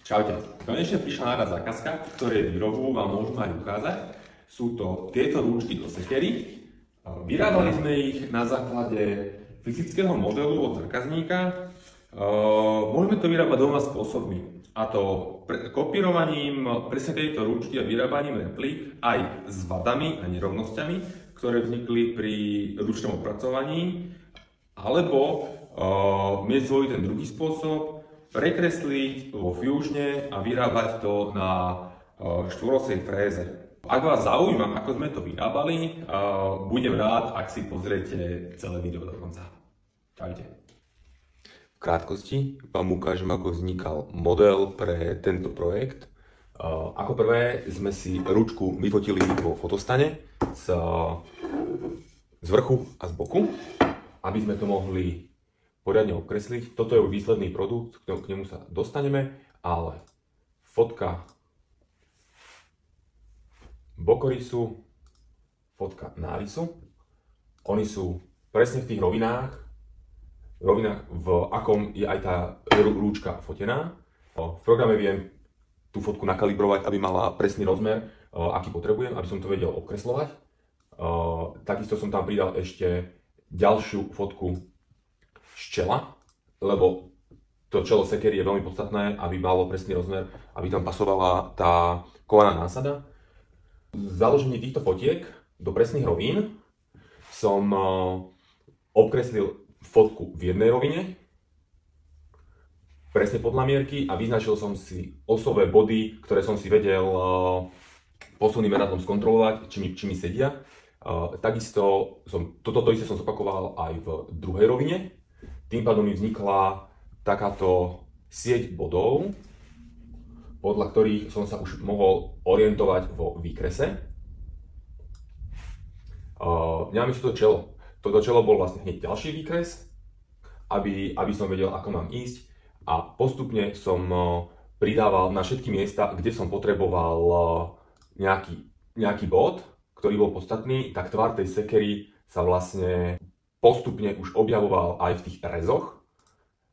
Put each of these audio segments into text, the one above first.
Čaute, konečne prišla na raz zákazka, ktorej výrobu vám môžem aj ukázať. Sú to tieto rúčky do sekery. Vyrábali sme ich na základe fyzického modelu od zákazníka. Môžeme to vyrábať dvoma spôsobmi. A to kopírovaním presne tejto rúčky a vyrábaním replik aj s vadami a nerovnosťami, ktoré vznikli pri ručnom opracovaní. Alebo mieć svoj ten druhý spôsob, prekresliť vo Fusione a vyrábať to na štvorosej fréze. Ak vás zaujíma, ako sme to vyrábali, budem rád, ak si pozriete celé video do konca. Čaute. V krátkosti vám ukážem, ako vznikal model pre tento projekt. Ako prvé sme si ručku vyfotili vo fotostane z vrchu a z boku, aby sme to mohli poriadne obkresliť. Toto je výsledný produkt, k nemu sa dostaneme, ale fotka bokorysu, fotka nárysu. Oni sú presne v tých rovinách, v akom je aj tá rúčka fotená. V programe viem tú fotku nakalibrovať, aby mala presný rozmer, aký potrebujem, aby som to vedel obkreslovať. Takisto som tam pridal ešte ďalšiu fotku z čela, lebo to čelo sekery je veľmi podstatné, aby malo presný rozmer, aby tam pasovala tá kovaná násada. Založenie týchto fotiek do presných rovín som obkreslil fotku v jednej rovine, presne podľa mierky, a vyznačil som si osové body, ktoré som si vedel posuvným meradlom skontrolovať, či mi sedia. Takisto toto isté som zopakoval aj v druhej rovine. Tým pádom mi vznikla takáto sieť bodov, podľa ktorých som sa už mohol orientovať vo výkrese. Nemám ešte to čelo. Toto čelo bol vlastne hneď ďalší výkres, aby som vedel, ako mám ísť. A postupne som pridával na všetky miesta, kde som potreboval nejaký bod, ktorý bol podstatný, tak tvar tej sekery sa vlastne postupne už objavoval aj v tých rezoch,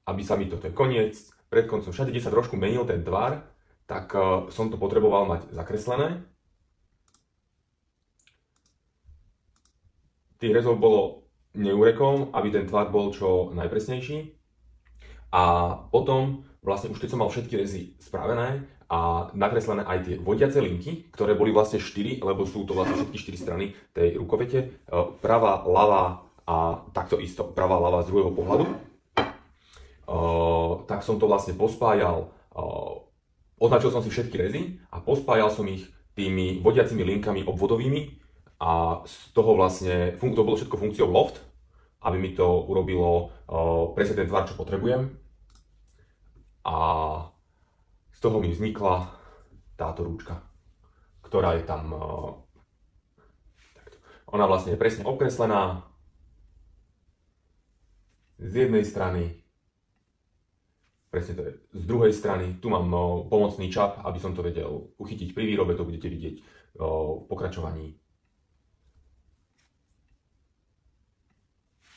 aby sa mi toto je koniec, pred koncom, všade, kde sa trošku menil ten tvar, tak som to potreboval mať zakreslené. Tých rezov bolo neúrekom, aby ten tvar bol čo najpresnejší. A potom, vlastne už keď som mal všetky rezy spravené a nakreslené aj tie vodiace linky, ktoré boli vlastne 4, lebo sú to vlastne všetky 4 strany tej rukovete, pravá, ľavá a takto isto pravá, ľavá z druhého pohľadu, tak som to vlastne pospájal, označil som si všetky rezy a pospájal som ich tými vodiacimi linkami obvodovými a z toho vlastne, to bolo všetko funkciou loft, aby mi to urobilo presne ten tvar, čo potrebujem. A z toho mi vznikla táto rúčka, ktorá je tam, ona vlastne je presne obkreslená z jednej strany, presne to je z druhej strany, tu mám pomocný čap, aby som to vedel uchytiť pri výrobe, to budete vidieť v pokračovaní.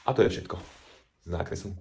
A to je všetko z nákresu.